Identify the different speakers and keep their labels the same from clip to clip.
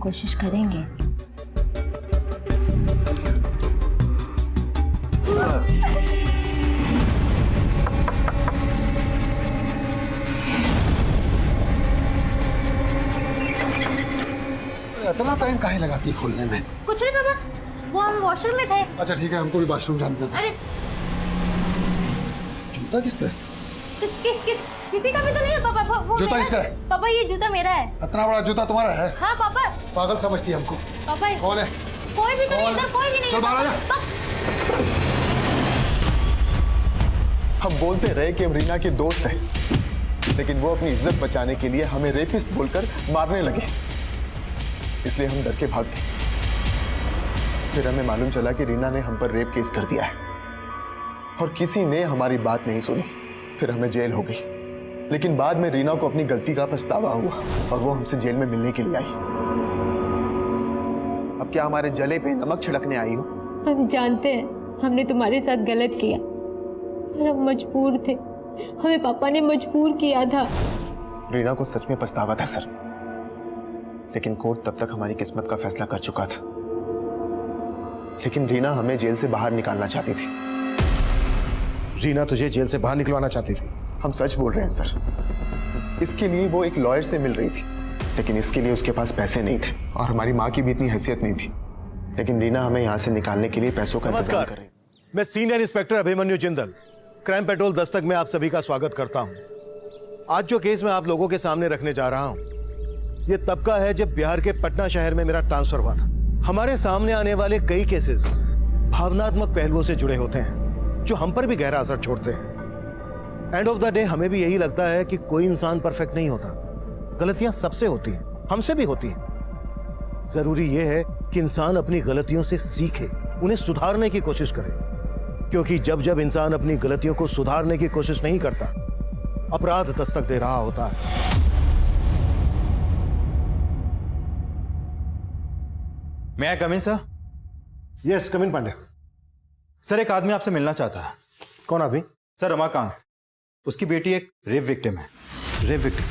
Speaker 1: कोशिश करेंगे।
Speaker 2: इतना टाइम काहे लगाती है खोलने में?
Speaker 1: कुछ नहीं पापा, वो हम वॉशरूम में थे।
Speaker 2: अच्छा ठीक है, हमको भी वॉशरूम जाना था।
Speaker 1: अरे
Speaker 2: जूता किसका है?
Speaker 1: किसी का भी तो नहीं है पापा। वो
Speaker 2: जूता
Speaker 1: मेरा
Speaker 2: इसका है?
Speaker 1: पापा, ये जूता मेरा है।
Speaker 2: इतना बड़ा जूता तुम्हारा है?
Speaker 1: हाँ पापा।
Speaker 2: पागल समझती है हमको।
Speaker 1: पापा
Speaker 2: कौन है?
Speaker 1: कोई भी तो नहीं, इधर कोई भी नहीं।
Speaker 2: चल बाहर आ जा।
Speaker 3: हम बोलते रहे कि हम रीना के दोस्त हैं, लेकिन वो अपनी इज्जत बचाने के लिए हमें रेपिस्ट बोलकर मारने लगे, इसलिए हम डर के भाग गए। फिर हमें मालूम चला कि रीना ने हम पर रेप केस कर दिया है और किसी ने हमारी बात नहीं सुनी। फिर हमें जेल हो गई, लेकिन बाद में रीना को अपनी गलती का पछतावा हुआ और वो हमसे जेल में मिलने के लिए आई। अब क्या हमारे जले पे नमक छिड़कने आई हो?
Speaker 4: हम जानते हैं हमने तुम्हारे साथ गलत किया और हम मजबूर थे, हमें पापा ने मजबूर किया था।
Speaker 3: रीना को सच में पछतावा था सर, लेकिन कोर्ट तब तक हमारी किस्मत का फैसला कर चुका था। लेकिन रीना हमें जेल से बाहर निकालना चाहती थी।
Speaker 2: रीना तुझे जेल से बाहर निकलवाना चाहती थी?
Speaker 3: हम सच बोल रहे हैं सर। इसके लिए वो एक लॉयर से मिल रही थी, लेकिन इसके लिए उसके पास पैसे नहीं थे और हमारी माँ की भी इतनी हैसियत नहीं थी। लेकिन रीना हमें यहाँ से निकालने के लिए पैसों का इंतजाम कर रही।
Speaker 5: मैं senior inspector Abhimanyu Jindal, crime petrol Dastak में आप सभी का स्वागत करता हूं। आज जो केस मैं आप लोगों के सामने रखने जा रहा हूं, यह तब का है जब बिहार के पटना शहर में मेरा ट्रांसफर हुआ था। हमारे सामने आने वाले कई केसेस भावनात्मक पहलुओं से जुड़े होते हैं, जो हम पर भी गहरा असर छोड़ते हैं। एंड ऑफ द डे हमें भी यही लगता है कि कोई इंसान परफेक्ट नहीं होता, गलतियां सबसे होती हैं, हमसे भी होती हैं। जरूरी यह है कि इंसान अपनी गलतियों से सीखे, उन्हें सुधारने की कोशिश करे, क्योंकि जब जब इंसान अपनी गलतियों को सुधारने की कोशिश नहीं करता, अपराध दस्तक दे रहा होता है।
Speaker 6: मैं आई कम इन सर?
Speaker 5: यस, कम इन पांडे।
Speaker 6: सर एक आदमी आपसे मिलना चाहता है।
Speaker 5: कौन आदमी?
Speaker 6: सर रमाकांत, उसकी बेटी एक रेप विक्टिम है।
Speaker 5: Rape victim?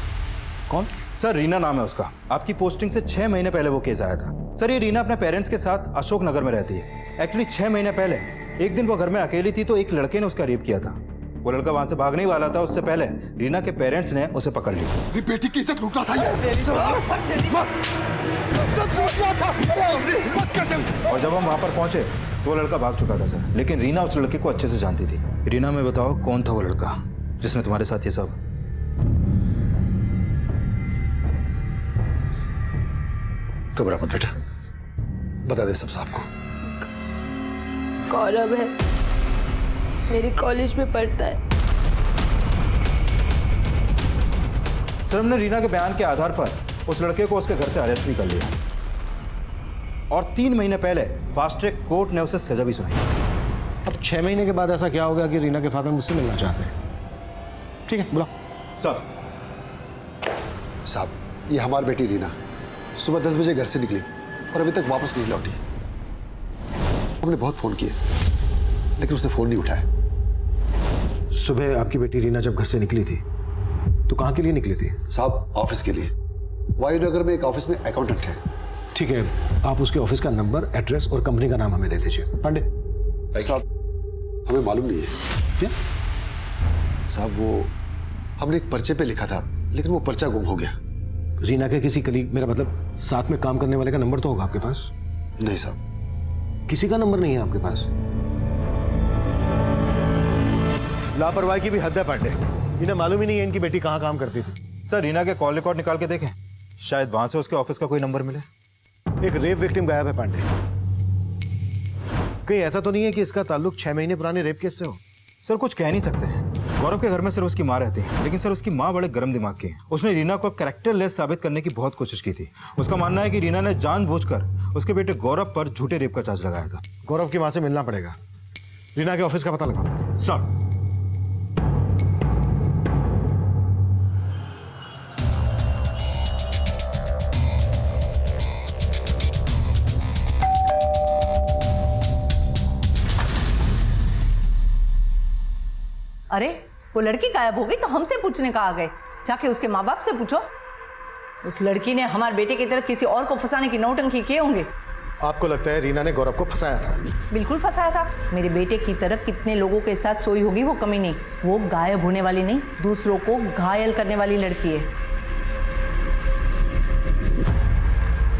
Speaker 5: कौन?
Speaker 6: सर रीना नाम है उसका। आपकी पोस्टिंग से 6 महीने पहले वो केस आया था। सर ये रीना अपने पेरेंट्स के साथ अशोक नगर में रहती है। एक्चुअली 6 महीने पहले एक दिन वो घर में अकेली थी तो एक लड़के ने उसका रेप किया था। वो लड़का वहां से भागने वाला था, उससे पहले रीना के पेरेंट्स ने उसे पकड़ लिया।
Speaker 2: मेरी बेटी की इज्जत लूटा था ये।
Speaker 6: और जब हम वहां पर पहुंचे तो वो लड़का भाग चुका था सर, लेकिन रीना उस लड़के को अच्छे से जानती थी। रीना में बताओ कौन था वो लड़का जिसने तुम्हारे साथ ये सब?
Speaker 2: घबरा मत बेटा, बता दे सब साहब को।
Speaker 4: गौरव है, मेरे कॉलेज में पढ़ता है।
Speaker 6: सर हमने रीना के बयान के आधार पर उस लड़के को उसके घर से अरेस्ट भी कर लिया और 3 महीने पहले फास्ट ट्रैक कोर्ट ने उसे सजा भी सुनाई।
Speaker 5: अब 6 महीने के बाद ऐसा क्या हो गया कि रीना के फादर मुझसे मिलना चाहते हैं? ठीक है, बुलाओ।
Speaker 6: सर
Speaker 2: साहब, ये हमारी बेटी रीना सुबह 10 बजे घर से निकली और अभी तक वापस नहीं लौटी। हमने बहुत फोन किए लेकिन उसने फोन नहीं उठाया।
Speaker 5: सुबह आपकी बेटी रीना जब घर से निकली थी तो कहाँ के लिए निकली थी?
Speaker 2: साहब ऑफिस के लिए। वायुनगर में एक ऑफिस में अकाउंटेंट है।
Speaker 5: ठीक है, आप उसके ऑफिस का नंबर, एड्रेस और कंपनी का नाम हमें दे दीजिए। पांडे
Speaker 2: साहब, हमें मालूम नहीं है।
Speaker 5: क्या?
Speaker 2: साहब वो हमने एक पर्चे पे लिखा था लेकिन वो पर्चा गुम हो गया।
Speaker 5: रीना के किसी कलीग, मेरा मतलब साथ में काम करने वाले का नंबर तो होगा आपके पास?
Speaker 2: नहीं साहब,
Speaker 5: किसी का नंबर नहीं है आपके पास? लापरवाही की भी हद है पांडे, इन्हें मालूम ही नहीं है इनकी बेटी कहाँ काम करती थी।
Speaker 6: सर रीना के कॉल रिकॉर्ड निकाल के देखें, शायद वहां से उसके ऑफिस का कोई नंबर मिले।
Speaker 5: एक रेप विक्टिम गायब है पांडे। कहीं ऐसा तो नहीं है कि इसका ताल्लुक 6 महीने पुराने रेप केस से हो?
Speaker 6: सर कुछ कह नहीं सकते हैं। गौरव के घर में सिर्फ उसकी माँ रहती है, लेकिन सर उसकी माँ बड़े गर्म दिमाग की है। उसने रीना को कैरेक्टरलेस साबित करने की बहुत कोशिश की थी। उसका मानना है कि रीना ने जानबूझकर उसके बेटे गौरव पर झूठे रेप का चार्ज लगाया था।
Speaker 5: गौरव की माँ से मिलना पड़ेगा। रीना के ऑफिस का पता लगाओ।
Speaker 6: सर
Speaker 7: अरे वो लड़की गायब हो गई तो हमसे पूछने का आ गए, जाके उसके माँ बाप से पूछो। उस लड़की ने हमारे बेटे की तरफ किसी और को फंसाने की नौटंकी किए होंगे।
Speaker 5: आपको लगता है रीना ने गौरव को फंसाया था?
Speaker 7: बिल्कुल फंसाया था। मेरे बेटे की तरफ कितने लोगों के साथ सोई होगी वो कमी नहीं। वो गायब होने वाली नहीं, दूसरों को घायल करने वाली लड़की है।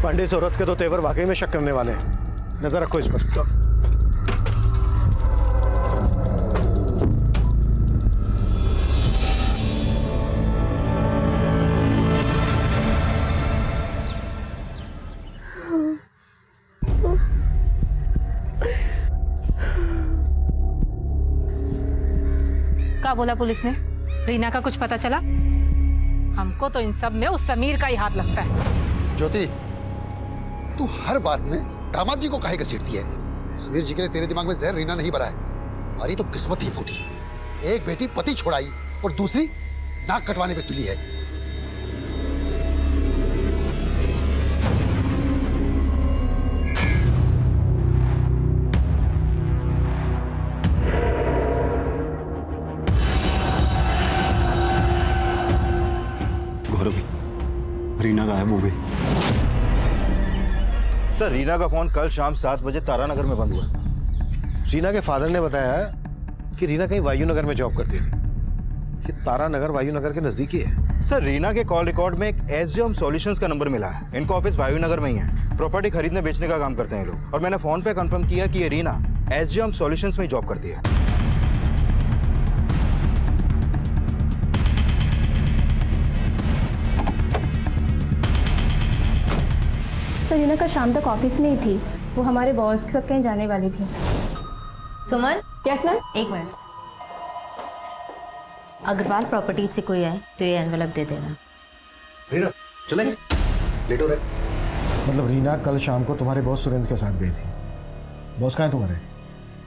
Speaker 5: पांडे इस औरत के तो तेवर वाकई में शक करने वाले हैं। नजर रखो इस पर।
Speaker 8: क्या बोला पुलिस ने? रीना का कुछ पता चला? हमको तो इन सब में उस समीर का ही हाथ लगता है।
Speaker 2: ज्योति, तू हर बात में दामाद जी को काहे घसीटती है? समीर जी के लिए तेरे दिमाग में जहर रीना नहीं भरा है। हमारी तो किस्मत ही फूटी। एक बेटी पति छोड़ाई और दूसरी नाक कटवाने पे तुली है।
Speaker 9: रीना गायब हो गई।
Speaker 6: सर, रीना का फोन कल शाम 7 बजे तारानगर में बंद हुआ।
Speaker 5: रीना के फादर ने बताया कि रीना कहीं वायुनगर में जॉब करती थी। ये तारानगर वायुनगर के नजदीक ही है।
Speaker 6: सर, रीना के कॉल रिकॉर्ड में एक एसजीएम सॉल्यूशंस का नंबर मिला है। इनका ऑफिस वायुनगर में ही है। प्रॉपर्टी खरीदने बेचने का काम करते हैं लोग। और मैंने फोन पे कंफर्म किया कि ये रीना एसजीएम सॉल्यूशंस में जॉब करती है।
Speaker 4: सर, रीना का शाम तक ऑफिस में ही थी। वो हमारे बॉस के साथ कहीं जाने वाली थी।
Speaker 1: सुमन,
Speaker 4: यस मैम।
Speaker 1: एक मिनट। अग्रवाल प्रॉपर्टी से कोई आए तो ये एनवेलप दे देना।
Speaker 2: रीना चले, लेट हो रहे।
Speaker 5: मतलब रीना कल शाम को तुम्हारे बॉस सुरेंद्र के साथ गई थी। बॉस कहाँ है तुम्हारे?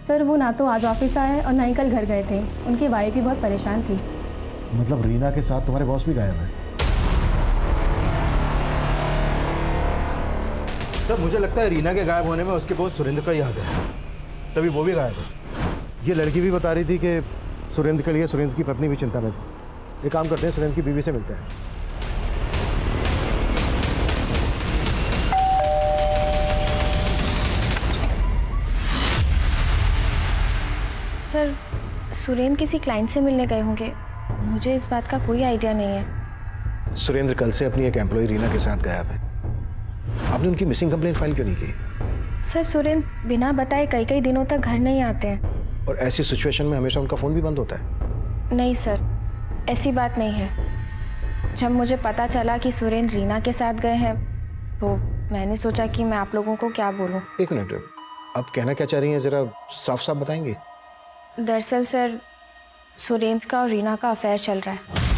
Speaker 4: सर, वो ना तो आज ऑफिस आए और ना ही कल घर गए थे। उनकी वाइफ भी बहुत परेशान थी।
Speaker 5: मतलब रीना के साथ तुम्हारे बॉस भी गायब है?
Speaker 6: सर, मुझे लगता है रीना के गायब होने में उसके बॉस सुरेंद्र का ही हाथ है, तभी वो भी गायब है।
Speaker 5: ये लड़की भी बता रही थी कि सुरेंद्र के लिए सुरेंद्र की पत्नी भी चिंता में थी। एक काम करते हैं, सुरेंद्र की बीवी से मिलते हैं।
Speaker 4: सर, सुरेंद्र किसी क्लाइंट से मिलने गए होंगे। मुझे इस बात का कोई आइडिया नहीं है।
Speaker 5: सुरेंद्र कल से अपनी एक एम्प्लॉय रीना के साथ गायब है। आपने उनकी मिसिंग कंप्लेंट फाइल क्यों नहीं की?
Speaker 4: सर, सुरेंद्र बिना बताए कई कई दिनों तक घर नहीं आते हैं।
Speaker 5: और ऐसी सिचुएशन में हमेशा उनका फ़ोन भी बंद होता है?
Speaker 4: नहीं सर, ऐसी बात नहीं है। जब मुझे पता चला कि सुरेंद्र रीना के साथ गए हैं तो मैंने सोचा कि मैं आप लोगों को क्या बोलूं।
Speaker 5: एक मिनट, आप कहना क्या चाह रही हैं, ज़रा साफ साफ बताएंगे?
Speaker 4: दरअसल सर, सुरेंद्र का और रीना का अफेयर चल रहा है।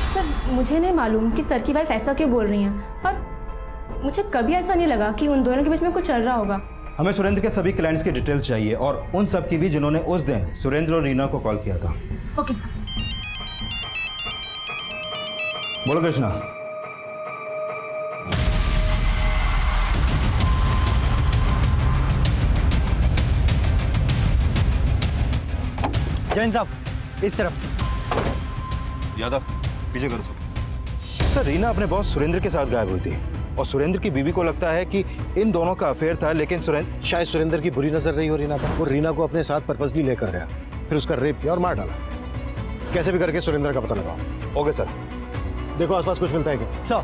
Speaker 10: सर, मुझे नहीं मालूम कि सर की वाइफ ऐसा क्यों बोल रही हैं, पर मुझे कभी ऐसा नहीं लगा कि उन दोनों के बीच में कुछ चल रहा होगा।
Speaker 6: हमें सुरेंद्र के सभी क्लाइंट्स की डिटेल्स चाहिए और उन सब की भी जिन्होंने उस दिन सुरेंद्र और रीना को कॉल किया था।
Speaker 10: Okay sir.
Speaker 6: बोलो कृष्णा।
Speaker 9: जैन साहब, इस तरफ।
Speaker 6: यादव, पीछे करो सब। सर, रीना अपने बॉस सुरेंद्र के साथ गायब हुई थी और सुरेंद्र की बीवी को लगता है कि इन दोनों का अफेयर था, लेकिन
Speaker 5: शायद सुरेंद्र की बुरी नजर रही हो रीना पर। वो रीना को अपने साथ पर्पसली लेकर गया, फिर उसका रेप किया और मार डाला। कैसे भी करके सुरेंद्र का पता लगाओ।
Speaker 6: Okay sir.
Speaker 5: देखो आसपास कुछ मिलता है क्या?
Speaker 9: सर,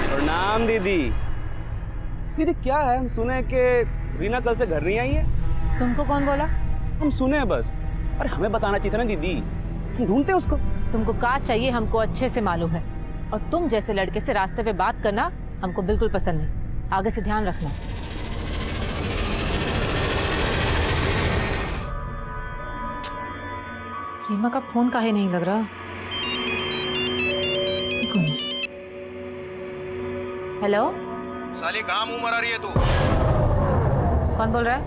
Speaker 11: प्रणाम दीदी। दीदी क्या है, हम सुने कि रीना कल से घर नहीं आई है।
Speaker 8: तुमको कौन बोला?
Speaker 11: हम सुने हैं बस। अरे हमें बताना चाहिए था ना दीदी, हम ढूंढते उसको।
Speaker 8: तुमको क्या चाहिए हमको अच्छे से मालूम है, और तुम जैसे लड़के से रास्ते पे बात करना हमको बिल्कुल पसंद नहीं। आगे से ध्यान रखना। रीमा का फोन काहे नहीं लग रहा? कौन है? हेलो,
Speaker 6: साली कहाँ मुंह मरा रही है तू?
Speaker 8: कौन बोल रहा है?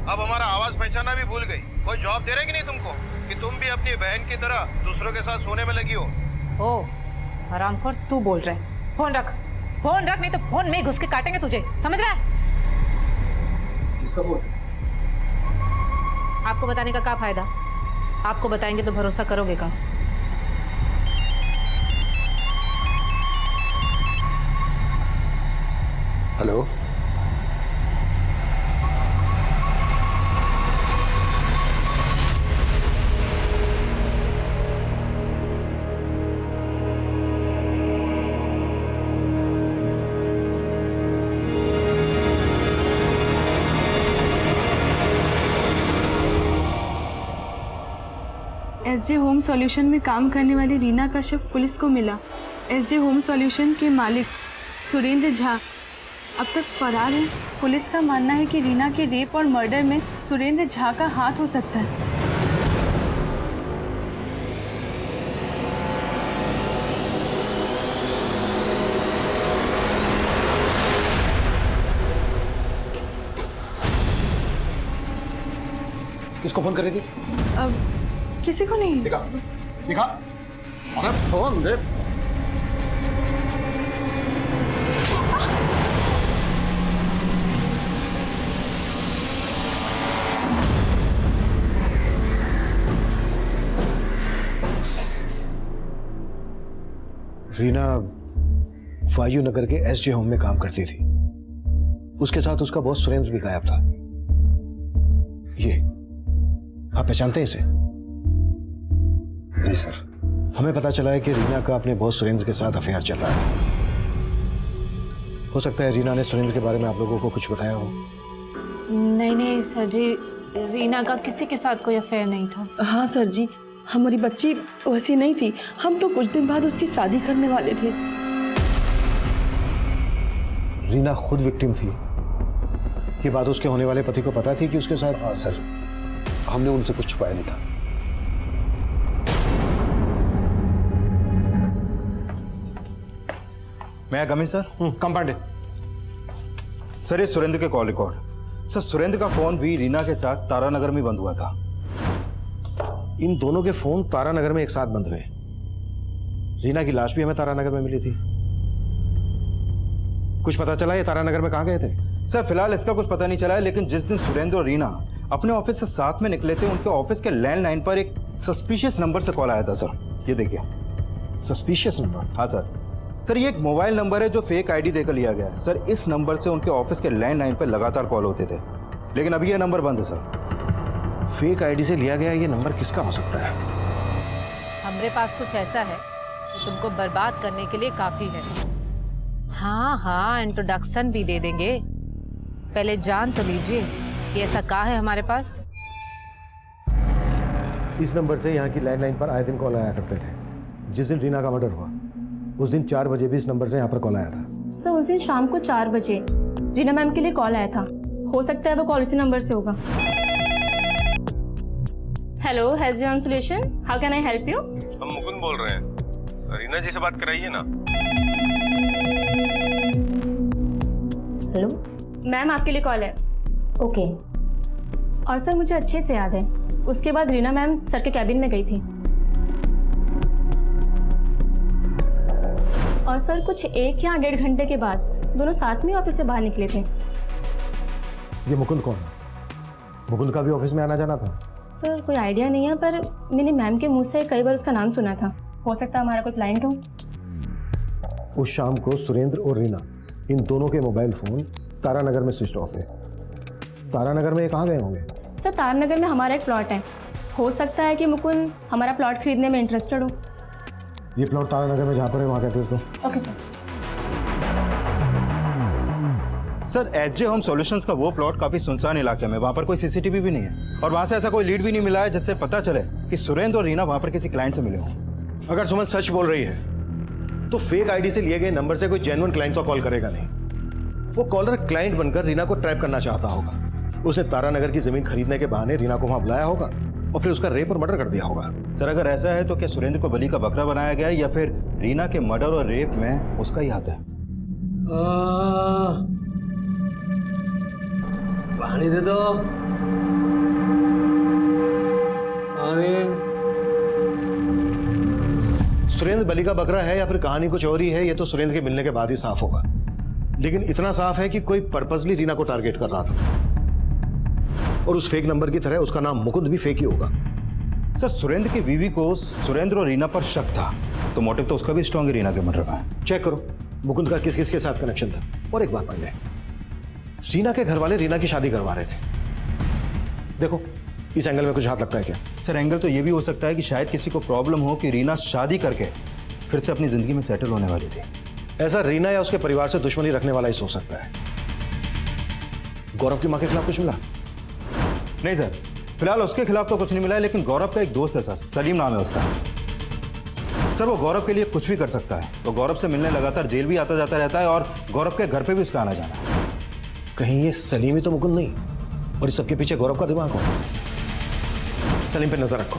Speaker 6: अब हमारा आवाज पहचाना भी भूल गई। कोई जॉब दे रहे कि नहीं तुमको कि तुम भी अपनी बहन की तरह दूसरों के साथ सोने में लगी हो?
Speaker 8: ओ हरामखोर, तू बोल रहा है? फोन रख। फोन रख, नहीं तो फोन में ही घुस के काटेंगे तुझे, समझ रहा है?
Speaker 9: किसका फोन?
Speaker 8: आपको बताने का क्या फायदा? आपको बताएंगे तो भरोसा करोगे का?
Speaker 2: हेलो,
Speaker 12: एसजे होम सॉल्यूशन में काम करने वाली रीना का शव पुलिस को मिला। एसजे होम सॉल्यूशन के मालिक सुरेंद्र झा अब तक फरार है। पुलिस का मानना है कि रीना के रेप और मर्डर में सुरेंद्र झा का हाथ हो सकता है।
Speaker 9: किसको फोन कर रही थी?
Speaker 12: अब किसी को नहीं।
Speaker 9: दिखा, दिखा। अरे फोन दे।
Speaker 5: रीना वायु नगर के एसजे होम में काम करती थी। उसके साथ उसका बॉस सुरेंद्र भी गायब था। ये आप पहचानते हैं इसे?
Speaker 9: नहीं सर।
Speaker 5: हमें पता चला है कि रीना का अपने बॉस सुरेंद्र के साथ अफेयर चल रहा है। हो सकता है रीना ने सुरेंद्र के बारे में आप लोगों को कुछ बताया हो।
Speaker 8: नहीं नहीं सर जी, रीना का किसी के साथ कोई अफेयर नहीं था।
Speaker 12: हाँ सर जी, हमारी बच्ची वैसी नहीं थी। हम तो कुछ दिन बाद उसकी शादी करने वाले थे।
Speaker 5: रीना खुद विक्टिम थी। ये बात उसके होने वाले पति को पता थी कि उसके साथ?
Speaker 2: हाँ सर, हमने उनसे कुछ छुपाया नहीं था।
Speaker 6: मैं कमिंग सर?
Speaker 5: कंपाउंड।
Speaker 6: सर ये सुरेंद्र के कॉल रिकॉर्ड। सर सुरेंद्र का फोन भी रीना के साथ तारानगर में बंद हुआ था।
Speaker 5: इन दोनों के फोन तारानगर में एक साथ बंद हुए। रीना की लाश भी हमें तारानगर में मिली थी। कुछ पता चला ये तारानगर में कहाँ गए थे?
Speaker 6: सर फिलहाल इसका कुछ पता नहीं चला है, लेकिन जिस दिन सुरेंद्र और रीना अपने ऑफिस से साथ में निकले थे, उनके ऑफिस के लैंडलाइन पर एक सस्पिशियस नंबर से कॉल आया था सर। ये देखिए।
Speaker 5: Suspicious number?
Speaker 6: हाँ सर। सर ये एक मोबाइल नंबर है जो फेक आईडी देकर लिया गया है। सर इस नंबर से उनके ऑफिस के लैंडलाइन पर लगातार कॉल होते थे, लेकिन अभी यह नंबर बंद है सर।
Speaker 5: फेक आईडी से लिया गया ये नंबर किसका हो सकता है?
Speaker 8: हमारे पास कुछ ऐसा है जो तुमको बर्बाद करने के लिए काफी है। हाँ हाँ, इंट्रोडक्शन भी दे देंगे। पहले जान तो लीजिए कि ऐसा क्या है हमारे पास।
Speaker 5: इस नंबर से यहाँ की लैंडलाइन पर आए दिन कॉल आया करते थे। जिस दिन रीना का मर्डर हुआ उस दिन 4 बजे भी इस नंबर से यहाँ पर कॉल आया था।
Speaker 10: सर उस दिन शाम को 4 बजे रीना मैम के लिए कॉल आया था। हो सकता है वो कॉल इसी नंबर से होगा। Hello, SJ home solution, how can I help you?
Speaker 13: हम मुकुंद बोल रहे हैं। रीना जी से बात कराइए ना।
Speaker 10: हेलो मैम, आपके लिए कॉल है। ओके। और सर मुझे अच्छे से याद है, उसके बाद रीना मैम सर के कैबिन में गई थी और सर कुछ 1 या 1.5 घंटे के बाद दोनों साथ में ऑफिस से बाहर निकले थे।
Speaker 5: ये मुकुंद कौन है? मुकुंद का भी ऑफिस में आना जाना था?
Speaker 10: सर कोई आइडिया नहीं है, पर मैंने मैम के मुंह से कई बार उसका नाम सुना था। हो सकता है हमारा कोई क्लाइंट हो।
Speaker 5: उस शाम को सुरेंद्र और रीना इन दोनों के मोबाइल फोन तारानगर में स्विच ऑफ है। तारानगर में ये कहाँ गए होंगे?
Speaker 10: सर तारानगर में हमारा एक प्लॉट है। हो सकता है कि मुकुंद हमारा प्लॉट खरीदने में इंटरेस्टेड हो।
Speaker 5: ये प्लॉट तारानगर में जहाँ पर है वहाँ का एड्रेस दो।
Speaker 10: Okay sir.
Speaker 6: Sir SJ home solutions का वो प्लॉट काफी सुनसान इलाके में, वहां पर कोई सीसीटीवी भी नहीं है और वहां से ऐसा कोई लीड भी नहीं मिला है जिससे पता चले कि सुरेंद्र और रीना वहां पर किसी क्लाइंट से मिले हों।
Speaker 5: अगर सुमन सच बोल रही है तो फेक आईडी से लिए गए नंबर से कोई जेन्युइन क्लाइंट तो कॉल करेगा नहीं। वो कॉलर क्लाइंट बनकर रीना को ट्रैप करना चाहता होगा। उसने तारानगर की जमीन खरीदने के बहाने रीना को वहां बुलाया होगा और फिर उसका रेप और मर्डर कर दिया होगा।
Speaker 6: सर अगर ऐसा है तो क्या सुरेंद्र को बलि का बकरा बनाया गया है या फिर रीना के मर्डर और रेप में उसका ही हाथ है?
Speaker 11: पानी दे दो।
Speaker 5: सुरेंद्र बलि का बकरा है या फिर कहानी कुछ और ही है, ये तो सुरेंद्र के मिलने के बाद ही साफ होगा। लेकिन इतना साफ है कि कोई पर्पसली रीना को टारगेट कर रहा था, और उस फेक नंबर की तरह उसका नाम मुकुंद भी फेक ही होगा।
Speaker 6: सर, सुरेंद्र की बीवी को सुरेंद्र और रीना पर शक था, तो मोटिव तो उसका भी स्ट्रांग है रीना के मर्डर में।
Speaker 5: चेक करो मुकुंद का किस किस के साथ कनेक्शन था। और एक बात मान ले, रीना के घर वाले रीना की शादी करवा रहे थे। देखो इस एंगल में कुछ हाथ लगता है क्या?
Speaker 6: सर, एंगल तो ये भी हो सकता है कि शायद किसी को प्रॉब्लम हो कि रीना शादी करके फिर से अपनी जिंदगी में सेटल होने वाली थी।
Speaker 5: ऐसा रीना या उसके परिवार से दुश्मनी रखने वाला ही सोच सकता है। गौरव की मां के खिलाफ कुछ मिला?
Speaker 6: नहीं सर, फिलहाल उसके खिलाफ तो कुछ नहीं मिला है, लेकिन गौरव का एक दोस्त है सर, सलीम नाम है उसका। सर, वो गौरव के लिए कुछ भी कर सकता है। वो गौरव से मिलने लगातार जेल भी आता जाता रहता है, और गौरव के घर पे भी उसका आना जाना है।
Speaker 5: कहीं ये सलीम ही तो मुकुंद नहीं, और इस सबके पीछे गौरव का दिमाग हो? सलीम पे नजर रखो,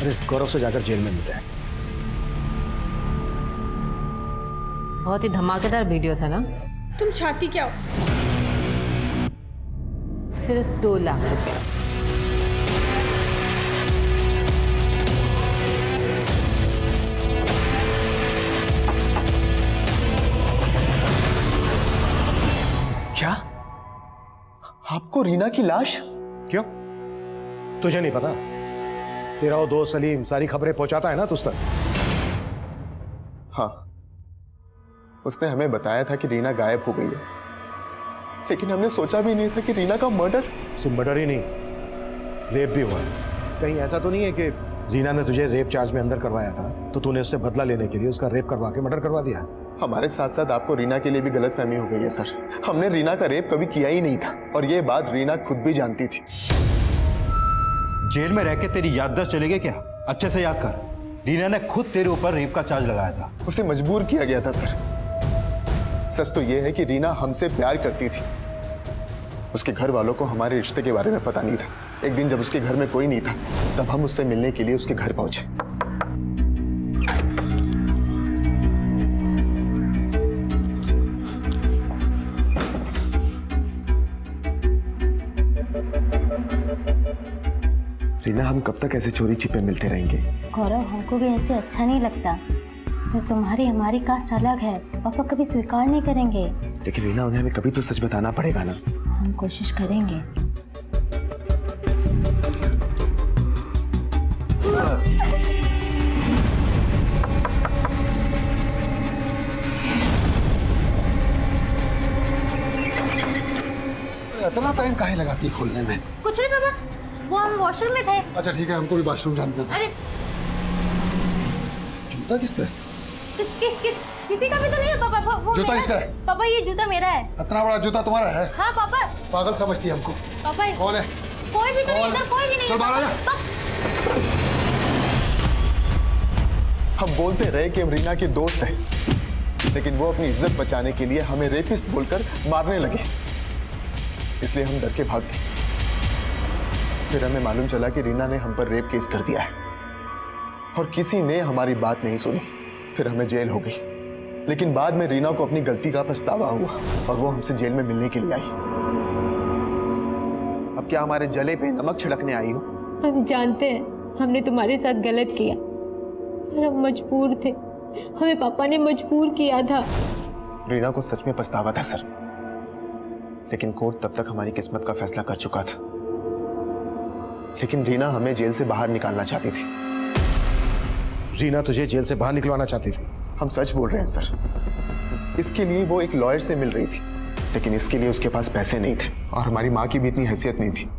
Speaker 5: और इस गौरव से जाकर जेल में मिलते हैं।
Speaker 8: बहुत ही धमाकेदार वीडियो था ना?
Speaker 12: तुम चाहती क्या हो?
Speaker 8: सिर्फ 2 लाख रुपए।
Speaker 3: क्या? आपको रीना की लाश?
Speaker 5: क्यों, तुझे नहीं पता? तेरा वो दोस्त सलीम सारी खबरें पहुंचाता है ना तुझ तक।
Speaker 3: हाँ, उसने हमें बताया था कि रीना गायब हो गई है, लेकिन हमने सोचा भी नहीं था कि रीना का मर्डर।
Speaker 5: सिर्फ मर्डर ही नहीं, रेप भी हुआ है। कहीं ऐसा तो नहीं है कि रीना ने तुझे रेप चार्ज में अंदर करवाया था, तो तूने उससे बदला लेने के लिए उसका रेप करवा के मर्डर करवा दिया?
Speaker 3: हमारे साथ साथ आपको रीना के लिए भी गलतफहमी हो गई है सर। हमने रीना का रेप कभी किया ही नहीं था, और ये बात रीना खुद भी जानती थी।
Speaker 6: जेल में रह के तेरी याददाश्त चली गई क्या? अच्छे से याद कर, रीना ने खुद तेरे ऊपर रेप का चार्ज लगाया था।
Speaker 3: उसे मजबूर किया गया था सर। सच तो यह है कि रीना हमसे प्यार करती थी। उसके घर वालों को हमारे रिश्ते के बारे में पता नहीं था। एक दिन जब उसके घर में कोई नहीं था, तब हम उससे मिलने के लिए उसके घर पहुंचे। रीना, हम कब तक ऐसे चोरी छिपे मिलते रहेंगे?
Speaker 1: गौरव, हमको भी ऐसे अच्छा नहीं लगता। तो तुम्हारी हमारी कास्ट अलग है, पापा कभी स्वीकार नहीं करेंगे।
Speaker 3: लेकिन रीना, उन्हें हमें कभी तो सच बताना पड़ेगा ना।
Speaker 1: हम कोशिश करेंगे।
Speaker 2: इतना टाइम काहे लगाती है खोलने में?
Speaker 1: कुछ नहीं पापा, वो हम वॉशरूम में थे।
Speaker 2: अच्छा ठीक है, हमको भी वॉशरूम जाना था।
Speaker 1: अरे
Speaker 2: जूता किसका है?
Speaker 1: किसी का भी तो नहीं है पापा। वो
Speaker 2: जूता
Speaker 1: मेरा
Speaker 2: किसका है?
Speaker 1: पापा, ये जूता मेरा है।
Speaker 2: इतना बड़ा जूता तुम्हारा है?
Speaker 1: हाँ पापा।
Speaker 2: पागल समझती है हमको।
Speaker 1: पापा
Speaker 2: कौन है?
Speaker 1: कोई भी तो नहीं, इधर कोई भी नहीं।
Speaker 2: चल बाहर आ जा।
Speaker 3: हम बोलते रहे कि हम रीना के दोस्त हैं, लेकिन वो अपनी इज्जत बचाने के लिए हमें रेपिस्ट बोलकर मारने लगे। इसलिए हम डर के भाग गए। फिर हमें मालूम चला कि रीना ने हम पर रेप केस कर दिया है, और किसी ने हमारी बात नहीं सुनी। फिर हमें जेल हो गई, लेकिन बाद में रीना को अपनी गलती का पछतावा हुआ, और वो हमसे जेल में मिलने के लिए आई। अब क्या हमारे जले पे नमक छिड़कने आई हो?
Speaker 10: हम जानते हैं हमने तुम्हारे साथ गलत किया, और हम मजबूर थे। हमें पापा ने मजबूर किया था।
Speaker 3: रीना को सच में पछतावा था सर, लेकिन कोर्ट तब तक हमारी किस्मत का फैसला कर चुका था। लेकिन रीना हमें जेल से बाहर निकालना चाहती थी।
Speaker 5: रीना तुझे जेल से बाहर निकलवाना चाहती थी?
Speaker 3: हम सच बोल रहे हैं सर। इसके लिए वो एक लॉयर से मिल रही थी, लेकिन इसके लिए उसके पास पैसे नहीं थे, और हमारी माँ की भी इतनी हैसियत नहीं थी।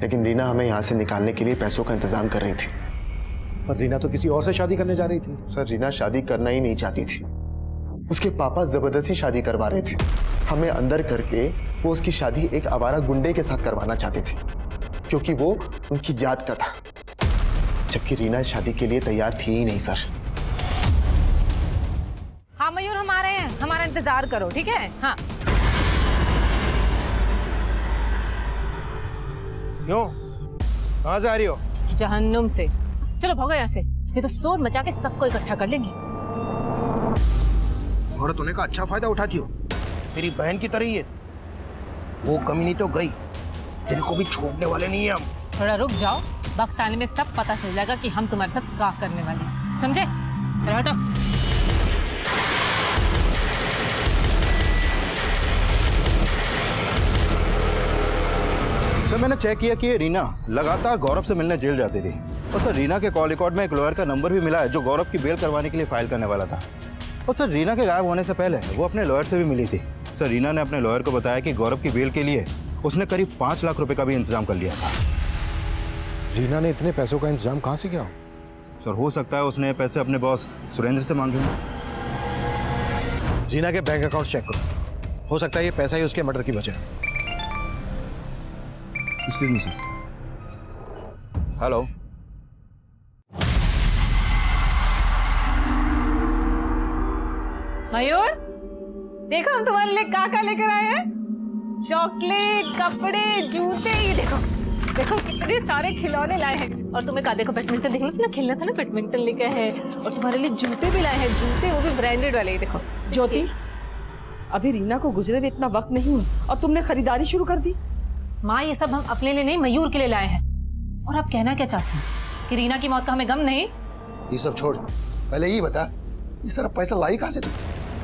Speaker 3: लेकिन रीना हमें यहाँ से निकालने के लिए पैसों का इंतजाम कर रही थी।
Speaker 5: पर रीना तो किसी और से शादी करने जा रही थी।
Speaker 3: सर, रीना शादी करना ही नहीं चाहती थी। उसके पापा जबरदस्ती शादी करवा रहे थे। हमें अंदर करके वो उसकी शादी एक आवारा गुंडे के साथ करवाना चाहते थे, क्योंकि वो उनकी जात का था। जबकि रीना शादी के लिए तैयार थी ही नहीं सर।
Speaker 8: हाँ मयूर, हम आ रहे हैं, हमारा इंतजार करो, ठीक है? हाँ।
Speaker 5: क्यों, कहाँ जा रही हो?
Speaker 8: जहन्नुम से। चलो भागो यहाँ से, ये तो शोर मचा के सबको इकट्ठा कर लेंगे।
Speaker 5: औरत होने का अच्छा फायदा उठाती हो, मेरी बहन की तरह ही है। वो कमीनी तो गई, तेरे को भी छोड़ने वाले नहीं है हम।
Speaker 8: थोड़ा रुक जाओ, वक्त आने में सब पता चल जाएगा कि हम तुम्हारे साथ क्या करने वाले हैं। समझे? चलो हटो।
Speaker 6: सर मैंने चेक किया कि ये रीना लगातार गौरव से मिलने जेल जाती थी और सर रीना के कॉल रिकॉर्ड में एक लॉयर का नंबर भी मिला है जो गौरव की बेल करवाने के लिए फाइल करने वाला था। और सर रीना के गायब होने से पहले वो अपने लॉयर से भी मिली थी। सर रीना ने अपने लॉयर को बताया कि गौरव की बेल के लिए उसने करीब 5 लाख रुपए का भी इंतजाम कर लिया था।
Speaker 5: रीना ने इतने पैसों का इंतजाम कहाँ से किया?
Speaker 6: सर हो सकता है उसने पैसे अपने बॉस सुरेंद्र से मांगे हों।
Speaker 5: रीना के बैंक अकाउंट चेक करो, हो सकता है ये पैसा ही उसके मर्डर की वजह है।
Speaker 6: Excuse me sir. हेलो।
Speaker 8: मयूर, देखो हम तुम्हारे लिए क्या लेकर आए हैं। चॉकलेट, कपड़े, जूते, ये देखो देखो कितने सारे खिलौने लाए हैं। और तुम्हें कहा देखो बैडमिंटन देखना था ना, खेलना था ना, बैडमिंटन लेकर है। और तुम्हारे लिए जूते भी लाए हैं, जूते वो भी ब्रांडेड वाले। देखो
Speaker 14: ज्योति, अभी रीना को गुजरे हुए इतना वक्त नहीं हुआ और तुमने खरीदारी शुरू कर दी।
Speaker 8: माँ ये सब हम अपने लिए नहीं, मयूर के लिए लाए हैं। और आप कहना क्या चाहती हैं कि रीना की मौत का हमें गम नहीं?
Speaker 2: ये सब छोड़, पहले ये बता ये सारा पैसा लाई कहाँ से तू?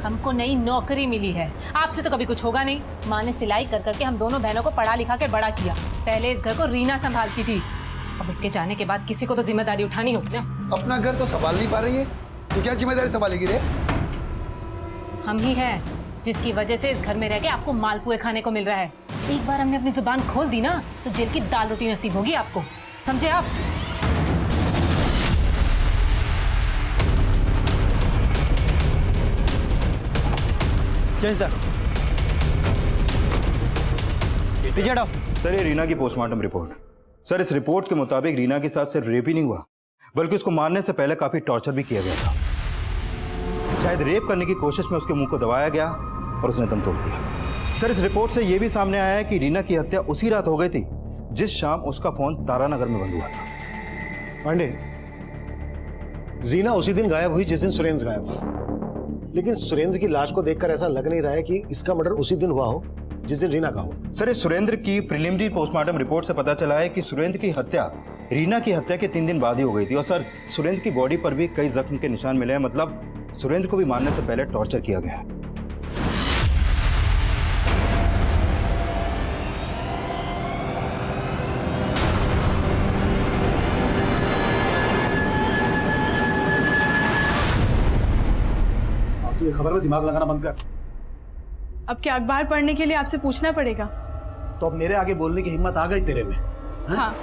Speaker 8: हमको नई नौकरी मिली है, आपसे तो कभी कुछ होगा नहीं। माँ ने सिलाई कर करके हम दोनों बहनों को पढ़ा लिखा के बड़ा किया। पहले इस घर को रीना संभालती थी, अब उसके जाने के बाद किसी को तो जिम्मेदारी उठानी होगी ना।
Speaker 2: अपना घर तो संभाल नहीं पा रही है, तो क्या जिम्मेदारी संभालेगी रे?
Speaker 8: हम ही हैं जिसकी वजह से इस घर में रह के आपको मालपुए खाने को मिल रहा है। एक बार हमने अपनी जुबान खोल दी ना तो जेल की दाल रोटी नसीब होगी आपको, समझे आप?
Speaker 6: सर ये रीना की पोस्टमार्टम रिपोर्ट। सर इस रिपोर्ट के मुताबिक रीना के साथ सिर्फ रेप ही नहीं हुआ बल्कि उसको मारने से पहले काफी टॉर्चर भी किया गया था। शायद रेप करने की कोशिश में उसके मुंह को दबाया गया और उसने दम तोड़ दिया। सर इस रिपोर्ट से यह भी सामने आया है कि रीना की हत्या उसी रात हो गई थी जिस शाम उसका फोन तारानगर में बंद हुआ था।
Speaker 5: पांडे, रीना उसी दिन गायब हुई जिस दिन सुरेंद्र गायब हुआ, लेकिन सुरेंद्र की लाश को देखकर ऐसा लग नहीं रहा है कि इसका मर्डर उसी दिन हुआ हो जिस दिन रीना का हुआ।
Speaker 6: सर इस सुरेंद्र की प्रिलिमिनरी पोस्टमार्टम रिपोर्ट से पता चला है कि सुरेंद्र की हत्या रीना की हत्या के 3 दिन बाद ही हो गई थी। और सर सुरेंद्र की बॉडी पर भी कई जख्म के निशान मिले हैं, मतलब सुरेंद्र को भी मारने से पहले टॉर्चर किया गया है।
Speaker 9: तू ये खबर में दिमाग लगाना बंद कर।
Speaker 12: अब क्या अखबार पढ़ने के लिए आपसे पूछना पड़ेगा?
Speaker 9: तो अब मेरे आगे बोलने की हिम्मत आ गई तेरे में?
Speaker 12: हाँ,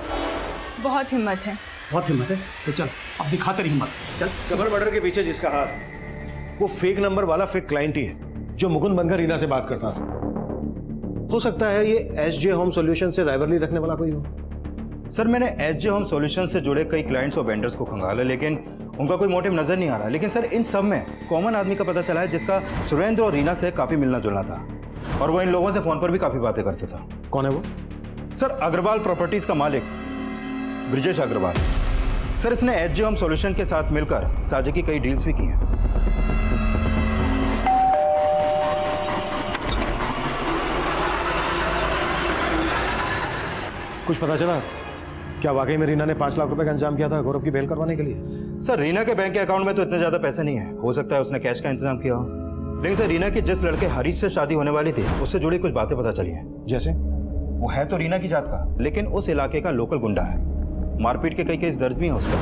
Speaker 12: बहुत हिम्मत है।
Speaker 9: बहुत हिम्मत है तो चल अब दिखा तेरी हिम्मत। चल।
Speaker 5: कबर मर्डर के पीछे जिसका हाथ है वो फेक नंबर वाला फेक क्लाइंट ही है जो मुकुंद बनकर रीना से बात करता था। हो सकता है ये एसजे होम सॉल्यूशन से राइवलरी रखने वाला कोई हो।
Speaker 6: सर मैंने एसजे होम सॉल्यूशन से जुड़े कई क्लाइंट्स और वेंडर्स को खंगाला लेकिन उनका कोई मोटिव नजर नहीं आ रहा। लेकिन सर इन सब में कॉमन आदमी का पता चला है जिसका सुरेंद्र और रीना से काफी मिलना जुलना था और वो इन लोगों से फोन पर भी काफी बातें करता था।
Speaker 5: कौन है वो?
Speaker 6: सर अग्रवाल प्रॉपर्टीज का मालिक ब्रिजेश अग्रवाल। सर इसने एसजे होम सॉल्यूशन के साथ मिलकर साझे की कई डील्स भी की हैं।
Speaker 5: कुछ पता चला? क्या वाकई में रीना ने 5 लाख रुपए का इंतजाम किया था गौरव की बेल करवाने के लिए?
Speaker 6: सर रीना के बैंक अकाउंट में तो इतने ज्यादा पैसे नहीं है, हो सकता है उसने कैश का इंतजाम किया हो। लेकिन सर रीना की जिस लड़के हरीश से शादी होने वाली थी उससे जुड़ी कुछ बातें पता चली हैं।
Speaker 5: जैसे?
Speaker 6: वो है तो रीना की जात का लेकिन उस इलाके का लोकल गुंडा है, मारपीट के कई केस दर्ज भी हैं उस पर।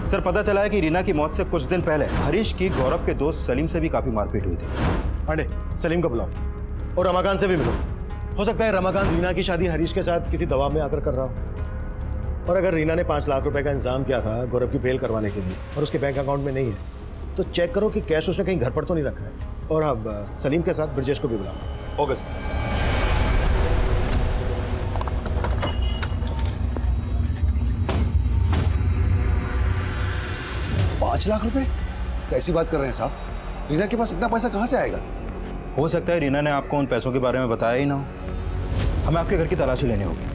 Speaker 6: सर पता चला है कि रीना की मौत से कुछ दिन पहले हरीश की गौरव के दोस्त सलीम से भी काफी मारपीट हुई थी।
Speaker 5: पांडे, सलीम को बुलाओ और रमाकांत से भी मिलो। हो सकता है रमाकांत रीना की शादी हरीश के साथ किसी दबाव में आकर कर रहा हो। और अगर रीना ने 5 लाख रुपए का इंतजाम किया था गौरव की बेल करवाने के लिए और उसके बैंक अकाउंट में नहीं है तो चेक करो कि कैश उसने कहीं घर पर तो नहीं रखा है। और अब सलीम के साथ ब्रजेश को भी बुलाओ।
Speaker 6: Okay sir.
Speaker 2: 5 लाख रुपए? कैसी बात कर रहे हैं साहब? रीना के पास इतना पैसा कहाँ से आएगा?
Speaker 6: हो सकता है रीना ने आपको उन पैसों के बारे में बताया ही ना हो। हमें आपके घर की तलाशी लेनी होगी।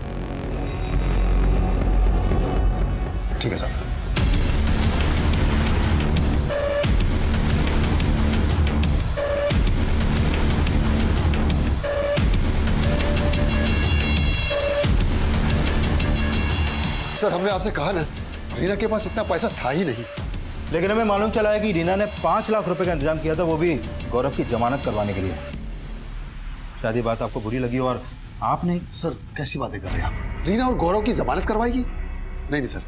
Speaker 2: ठीक है साहब। सर हमने आपसे कहा ना, रीना के पास इतना पैसा था ही नहीं।
Speaker 6: लेकिन हमें मालूम चला है कि रीना ने 5 लाख रुपए का इंतजाम किया था, वो भी गौरव की जमानत करवाने के लिए। शायद ये बात आपको बुरी लगी और आपने।
Speaker 2: सर कैसी बातें कर रहे हैं आप? रीना और गौरव की जमानत करवाएगी? नहीं नहीं सर,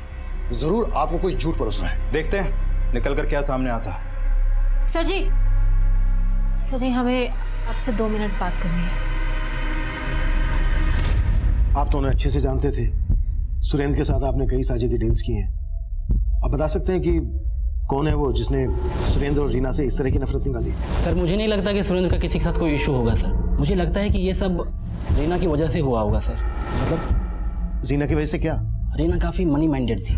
Speaker 2: जरूर आपको कोई झूठ परोस रहा है।
Speaker 6: देखते हैं निकल कर क्या सामने आता है।
Speaker 8: सर जी हमें आपसे 2 मिनट बात करनी है।
Speaker 5: आप तो उन्हें अच्छे से जानते थे। सुरेंद्र के साथ आपने कई साझे की डील्स की हैं। आप बता सकते हैं कि कौन है वो जिसने सुरेंद्र और रीना से इस तरह की नफरत निकाली?
Speaker 15: सर मुझे नहीं लगता कि सुरेंद्र का किसी के साथ कोई इशू होगा सर। मुझे लगता है कि ये सब रीना की वजह से हुआ होगा सर।
Speaker 5: मतलब रीना की वजह से क्या?
Speaker 15: रीना काफ़ी मनी माइंडेड थी।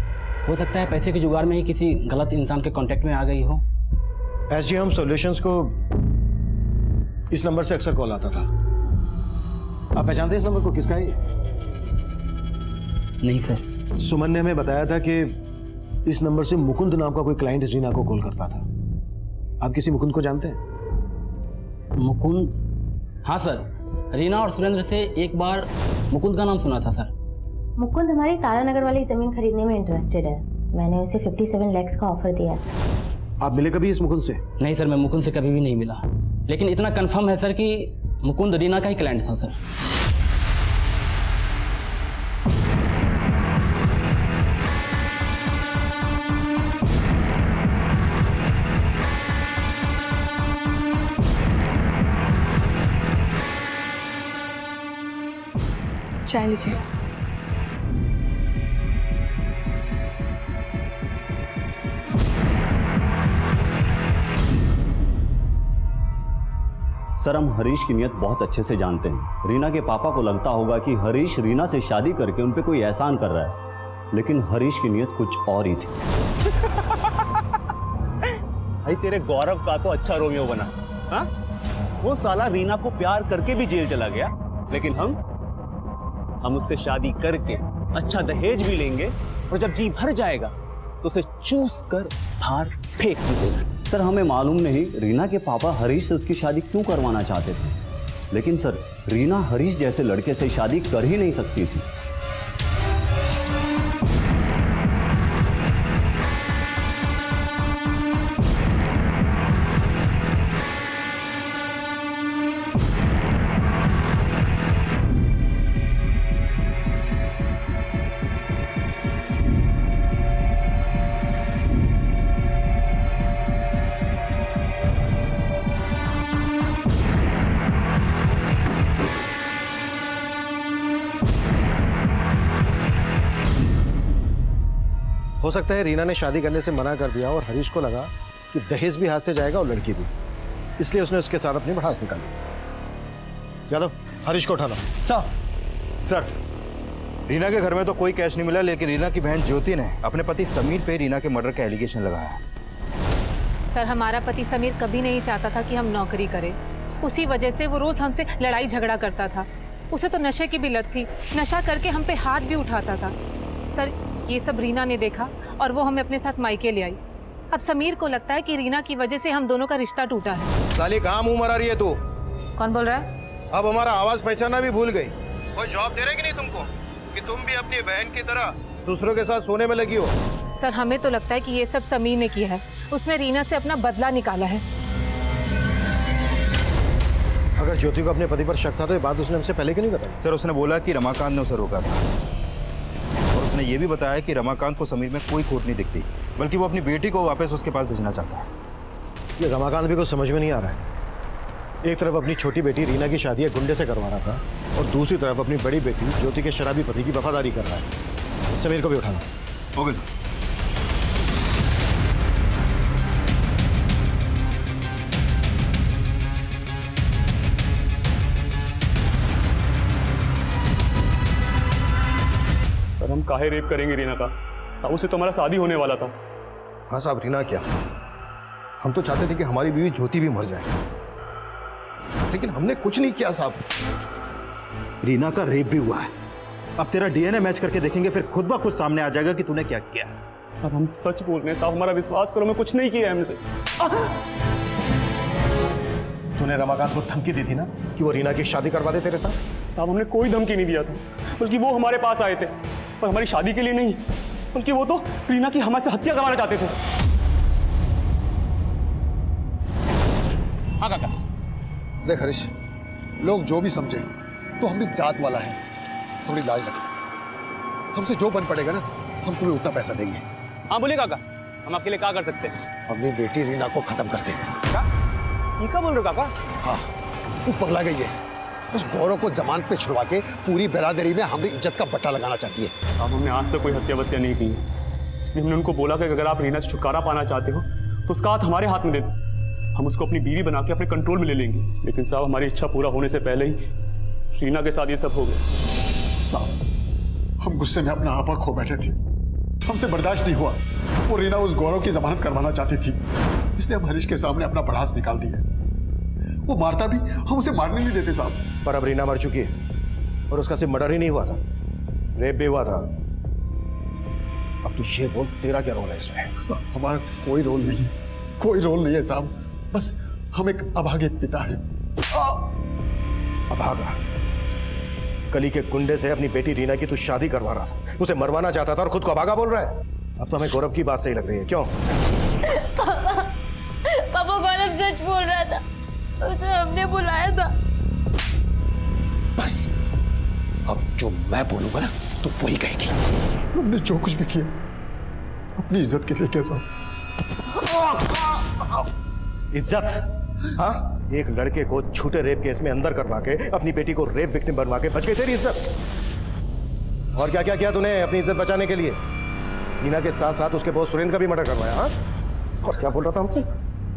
Speaker 15: हो सकता है पैसे के जुगाड़ में ही किसी गलत इंसान के कांटेक्ट में आ गई हो।
Speaker 5: एसजी होम सॉल्यूशंस को इस नंबर से अक्सर कॉल आता था। आप पहचानते हैं इस नंबर को? किसका है?
Speaker 15: नहीं सर।
Speaker 5: सुमन ने हमें बताया था कि इस नंबर से मुकुंद नाम का कोई क्लाइंट रीना को कॉल करता था। आप किसी मुकुंद को जानते हैं?
Speaker 15: मुकुंद? हाँ सर, रीना और सुरेंद्र से एक बार मुकुंद का नाम सुना था सर।
Speaker 1: मुकुंद हमारी तारानगर वाली जमीन खरीदने में इंटरेस्टेड है। मैंने उसे 57 लाख का ऑफर दिया।
Speaker 5: आप मिले कभी इस मुकुंद से?
Speaker 15: नहीं सर, मैं मुकुंद से कभी भी नहीं मिला, लेकिन इतना कंफर्म है सर कि मुकुंद रीना का ही क्लाइंट था सर।
Speaker 12: चाय लीजिए।
Speaker 16: सर हम हरीश की नीयत बहुत अच्छे से जानते हैं। रीना के पापा को लगता होगा कि हरीश रीना से शादी करके उन पे कोई एहसान कर रहा है, लेकिन हरीश की नीयत कुछ और ही थी।
Speaker 11: भाई तेरे गौरव का तो अच्छा रोमियो बना। हाँ, वो साला रीना को प्यार करके भी जेल चला गया, लेकिन हम उससे शादी करके अच्छा दहेज भी लेंगे और जब जी भर जाएगा तो उसे चूस कर बाहर फेंक भी देंगे।
Speaker 16: सर हमें मालूम नहीं रीना के पापा हरीश से उसकी शादी क्यों करवाना चाहते थे, लेकिन सर रीना हरीश जैसे लड़के से शादी कर ही नहीं सकती थी।
Speaker 5: हो सकता है रीना ने शादी करने से मना कर दिया और हरीश को लगा कि दहेज भी हाथ से जाएगा और लड़की भी, इसलिए उसने उसके साथ अपनी भड़ास निकाली। यादव, हरीश को उठाना।
Speaker 6: सर रीना के घर में तो कोई कैश नहीं मिला, लेकिन रीना की बहन ज्योति ने अपने पति समीर पे रीना के मर्डर का एलिगेशन लगाया।
Speaker 8: सर हमारा पति समीर कभी नहीं चाहता था कि हम नौकरी करें। उसी वजह से वो रोज हमसे लड़ाई झगड़ा करता था। उसे तो नशे की भी लत थी, नशा करके हम पे हाथ भी उठाता था। सर ये सब रीना ने देखा और वो हमें अपने साथ मायके ले आई। अब समीर को लगता है कि रीना की वजह से हम दोनों का रिश्ता टूटा है।
Speaker 5: साली कहाँ मुंह मरा रही है तू?
Speaker 8: कौन बोल रहा है?
Speaker 5: अब हमारा आवाज पहचाना भी भूल गई। कोई जॉब दे रहे कि नहीं तुमको कि तुम भी अपनी बहन की तरह दूसरों के साथ सोने में लगी हो?
Speaker 8: सर हमें तो लगता है कि ये सब समीर ने किया है। उसने रीना से अपना बदला निकाला है।
Speaker 5: अगर ज्योति को अपने पति पर शक था तो ये बात उसने हमसे पहले क्यों नहीं बताई?
Speaker 6: सर उसने बोला कि रमाकांत ने उसे रोका था, और उसने ये भी बताया कि रमाकांत को समीर में कोई खोट नहीं दिखती, बल्कि वो अपनी बेटी को वापस उसके पास भेजना चाहता है।
Speaker 5: ये रमाकांत भी कुछ समझ में नहीं आ रहा है। एक तरफ अपनी छोटी बेटी रीना की शादी एक गुंडे से करवा रहा था और दूसरी तरफ अपनी बड़ी बेटी ज्योति के शराबी पति की वफादारी कर रहा है। समीर को भी उठाना।
Speaker 6: Okay sir.
Speaker 11: हम काहे रेप करेंगे रीना का? साहू से तो हमारा शादी होने वाला था।
Speaker 3: हाँ साहब, रीना क्या, हम तो चाहते थे कि हमारी बीवी ज्योति भी मर जाए, लेकिन हमने कुछ नहीं किया साहब।
Speaker 6: रीना का रेप भी हुआ है। अब तेरा डीएनए मैच करके देखेंगे, फिर खुद ब खुद सामने आ जाएगा कि तूने क्या किया।
Speaker 11: साहब हम सच बोल रहे हैं साहब, हमारा विश्वास करो, मैं कुछ नहीं किया है हमसे।
Speaker 5: तूने रमाकांत को धमकी दी थी ना कि वो रीना की शादी करवा दे तेरे साथ?
Speaker 11: साहब हमने कोई धमकी नहीं दिया था, बल्कि वो हमारे पास आए थे। पर हमारी शादी के लिए नहीं, बल्कि वो तो रीना की हमसे हत्या करवाना चाहते थे। हाँ काका।
Speaker 2: देख हरीश, लोग जो भी समझे तो हम भी जात वाला है, थोड़ी लाज रख। हमसे जो बन पड़ेगा ना, हम तुम्हें उतना पैसा देंगे।
Speaker 11: हाँ बोलिए काका, हम आपके लिए क्या कर सकते हैं?
Speaker 2: अपनी बेटी रीना को खत्म कर दे।
Speaker 11: क्या? ये क्या बोल रहे हो काका?
Speaker 2: हाँ, तू पगला गई है। उस गौरव को जमानत पे छुड़वा के पूरी बिरादरी में हमारी इज्जत का बट्टा लगाना चाहती है।
Speaker 11: साहब, हमने आज तक कोई हत्या वत्या नहीं की है, इसलिए हमने उनको बोला कि अगर आप रीना से छुटकारा पाना चाहते हो तो उसका हाथ हमारे हाथ में दे दो, हम उसको अपनी बीवी बना के अपने कंट्रोल में ले लेंगे। लेकिन साहब, हमारी इच्छा पूरा होने से पहले ही रीना के साथ ये सब हो गया।
Speaker 3: साहब, हम गुस्से में अपना आपा खो बैठे थे, हमसे बर्दाश्त नहीं हुआ। वो रीना उस गौरव की जमानत करवाना चाहती थी, इसलिए हम हरीश के सामने अपना भड़ास निकाल दिया। वो मारता भी, हम उसे मारने नहीं देते साहब।
Speaker 5: पर अब रीना मर चुकी है और उसका सिर्फ मर्डर ही नहीं हुआ था, रेप भी हुआ था। अब तू ये बोल, तेरा क्या रोल है इसमें?
Speaker 3: साहब, हमारा कोई रोल नहीं, कोई रोल नहीं है साहब। बस हम एक अभागे पिता है।
Speaker 5: अभागा? गली के गुंडे से अपनी बेटी रीना की तू शादी करवा रहा था, उसे मरवाना चाहता था और खुद को अभागा बोल रहा है। अब तो हमें गौरव की बात सही लग रही है। क्यों?
Speaker 10: पापा, गौरव सच बोल रहा था, उसे हमने बुलाया था।
Speaker 2: बस अब जो मैं बोलूंगा ना, तो वही कहेगी।
Speaker 3: हमने जो कुछ भी किया अपनी इज्जत के लिए किया साहब।
Speaker 5: इज्जत? हाँ, एक लड़के को झूठे रेप केस में अंदर करवा के अपनी बेटी को रेप विक्टिम बनवा के बच गई तेरी इज्जत। और क्या क्या किया तूने अपनी इज्जत बचाने के लिए? रीना के साथ साथ उसके बॉस सुरेंद्र का भी मर्डर करवाया। हाँ, और क्या बोल रहा था हमसे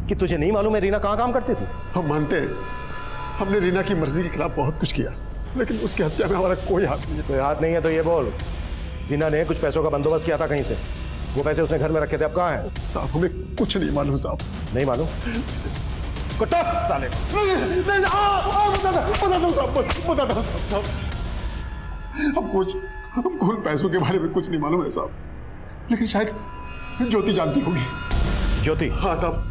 Speaker 5: कि तुझे नहीं मालूम है रीना कहाँ काम करती थी?
Speaker 3: हम मानते हैं हमने रीना की मर्जी के खिलाफ बहुत कुछ किया, लेकिन उसकी हत्या में हमारा कोई हाथ नहीं है।
Speaker 5: कोई हाथ नहीं है तो ये बोल, रीना ने कुछ पैसों का बंदोबस्त किया था कहीं से, वो पैसे उसने घर में रखे थे, अब कहाँ है?
Speaker 3: साहब, हमें कुछ नहीं मालूम साहब।
Speaker 5: नहीं मालूम? कुत्ता साले।
Speaker 3: हमको उन पैसों के बारे में कुछ नहीं मालूम है साहब, लेकिन शायद ज्योति जानती होगी।
Speaker 5: ज्योति?
Speaker 3: हाँ साहब,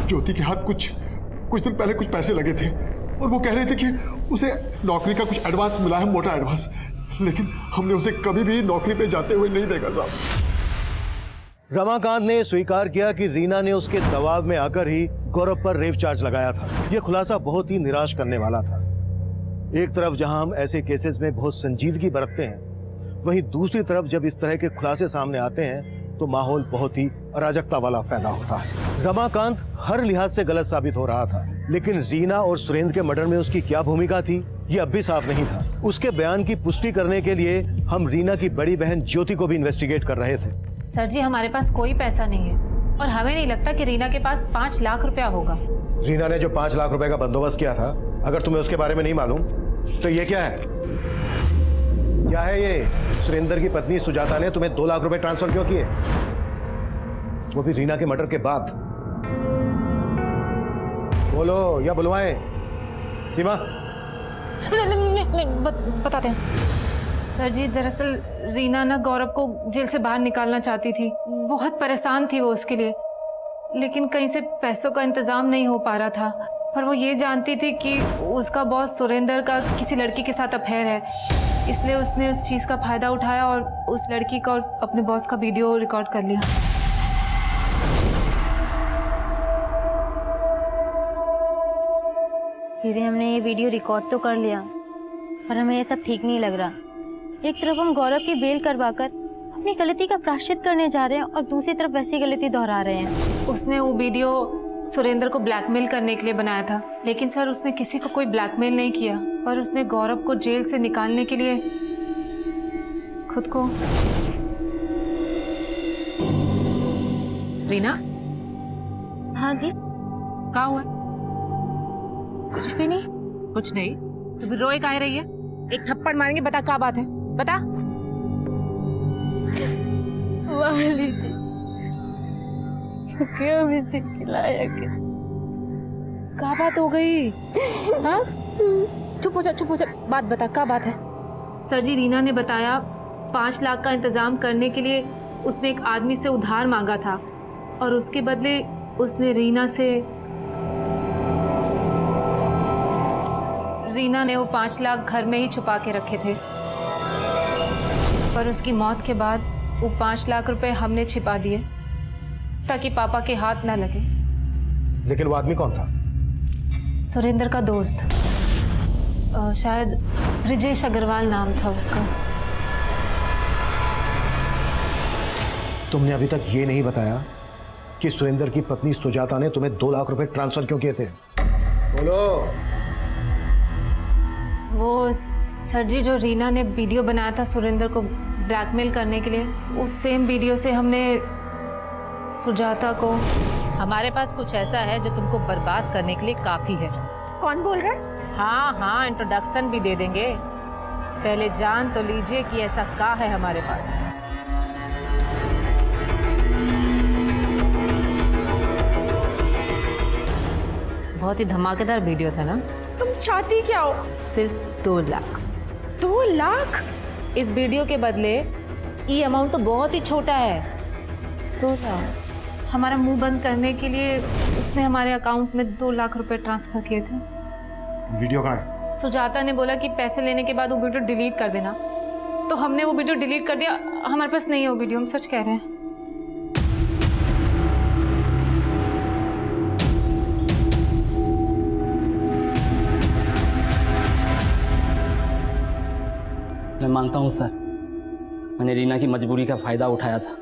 Speaker 3: ज्योति के हाथ कुछ दिन पहले कुछ पैसे लगे थे और वो कह रहे थे कि उसे नौकरी का कुछ एडवांस मिला है, मोटा एडवांस, लेकिन हमने उसे कभी भी नौकरी पे जाते हुए नहीं देखा साहब।
Speaker 5: रमाकांत ने स्वीकार किया कि रीना ने उसके दबाव में आकर ही गौरव पर रेप चार्ज लगाया था। यह खुलासा बहुत ही निराश करने वाला था। एक तरफ जहां हम ऐसे केसेस में बहुत संजीदगी बरतते हैं, वहीं दूसरी तरफ जब इस तरह के खुलासे सामने आते हैं तो माहौल बहुत ही अराजकता वाला पैदा होता है। रमाकांत हर लिहाज से गलत साबित हो रहा था, लेकिन रीना और सुरेंद्र के मर्डर में उसकी क्या भूमिका थी, ये अब भी साफ नहीं था। उसके बयान की पुष्टि करने के लिए हम रीना की बड़ी बहन ज्योति को भी इन्वेस्टिगेट कर रहे थे।
Speaker 8: सर जी, हमारे पास कोई पैसा नहीं है और हमें नहीं लगता कि रीना के पास 5 लाख रुपया होगा।
Speaker 5: रीना ने जो 5 लाख रुपए का बंदोबस्त किया था, अगर तुम्हें उसके बारे में नहीं मालूम तो ये क्या है? क्या है ये? सुरेंद्र की पत्नी सुजाता ने तुम्हें 2 लाख रुपए ट्रांसफर क्यों किए, वो भी रीना के मर्डर के बाद? बोलो या बुलवाएं? सीमा?
Speaker 8: नहीं, बताते हैं। सर जी, दरअसल रीना ना गौरव को जेल से बाहर निकालना चाहती थी, बहुत परेशान थी वो उसके लिए, लेकिन कहीं से पैसों का इंतजाम नहीं हो पा रहा था। पर वो ये जानती थी कि उसका बॉस सुरेंद्र का किसी लड़की के साथ अफेयर है, इसलिए उसने उस चीज़ का फायदा उठाया और उस लड़की का और अपने बॉस का वीडियो रिकॉर्ड कर लिया।
Speaker 1: दीदी, हमने ये वीडियो रिकॉर्ड तो कर लिया, पर हमें ये सब ठीक नहीं लग रहा। एक तरफ हम गौरव की बेल करवाकर अपनी गलती का प्रायश्चित करने जा रहे हैं और दूसरी तरफ वैसी गलती दोहरा रहे हैं।
Speaker 8: उसने वो वीडियो सुरेंद्र को ब्लैकमेल करने के लिए बनाया था, लेकिन सर उसने किसी को कोई ब्लैकमेल नहीं किया, पर उसने गौरव को जेल से निकालने के लिए खुद को। रीना?
Speaker 1: हाँ दी?
Speaker 8: क्या हुआ?
Speaker 1: कुछ भी नहीं।
Speaker 8: कुछ नहीं तो फिर रोए काहे रही है? एक थप्पड़ मारेंगे, बता क्या बात है, बता।
Speaker 10: मार लीजिए, क्यों मुझे खिलाया क्या?
Speaker 8: क्या बात हो गई? हाँ, चुप हो जा, बात बता, क्या बात है? सर जी, रीना ने बताया 5 लाख का इंतजाम करने के लिए उसने एक आदमी से उधार मांगा था और उसके बदले उसने रीना ने वो 5 लाख घर में ही छुपा के रखे थे। पर उसकी मौत के बाद वो 5 लाख रुपए हमने छिपा दिए ताकि पापा के हाथ ना लगे।
Speaker 5: लेकिन वो आदमी कौन था?
Speaker 8: सुरेंद्र का दोस्त, शायद ब्रिजेश अग्रवाल नाम था उसका।
Speaker 5: तुमने अभी तक ये नहीं बताया कि सुरेंद्र की पत्नी सुजाता ने तुम्हें 2 लाख रुपए ट्रांसफर क्यों किए थे? बोलो।
Speaker 8: वो सर जी, जो रीना ने वीडियो बनाया था सुरेंद्र को ब्लैकमेल करने के लिए, उस सेम वीडियो से हमने सुजाता को।
Speaker 1: हमारे पास कुछ ऐसा है जो तुमको बर्बाद करने के लिए काफी है।
Speaker 4: कौन बोल रहा है?
Speaker 1: हाँ हाँ, इंट्रोडक्शन भी दे देंगे। पहले जान तो लीजिए कि ऐसा क्या है हमारे पास। बहुत ही धमाकेदार वीडियो था ना?
Speaker 4: तुम चाहती क्या हो?
Speaker 1: सिर्फ 2 लाख।
Speaker 4: 2 लाख?
Speaker 1: इस वीडियो के बदले ये अमाउंट तो बहुत ही छोटा है। 2 लाख। हमारा मुंह बंद करने के लिए उसने हमारे अकाउंट में 2 लाख रुपए ट्रांसफर किए थे।
Speaker 5: वीडियो कहाँ है?
Speaker 8: सुजाता ने बोला कि पैसे लेने के बाद वो वीडियो डिलीट कर देना, तो हमने वो वीडियो डिलीट कर दिया। हमारे पास नहीं है वो वीडियो, हम सच कह रहे हैं।
Speaker 15: मैं मानता हूँ सर, मैंने रीना की मजबूरी का फ़ायदा उठाया था,